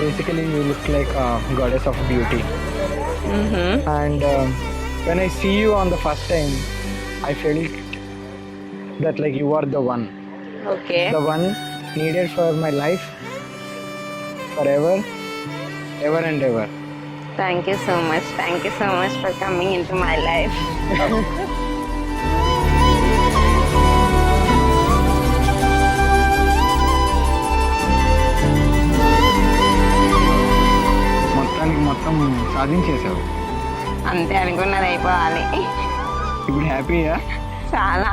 basically you look like a goddess of beauty. And when I see you on the first time, I felt that like you are the one, okay. the one needed for my life forever, ever and ever. Thank you so much for coming in to my life. మొత్తానికి మొత్తం సాధించేసావు. అంతే అనుకున్నది అయిపోవాలి. ఇప్పుడు హ్యాపీయా? చాలా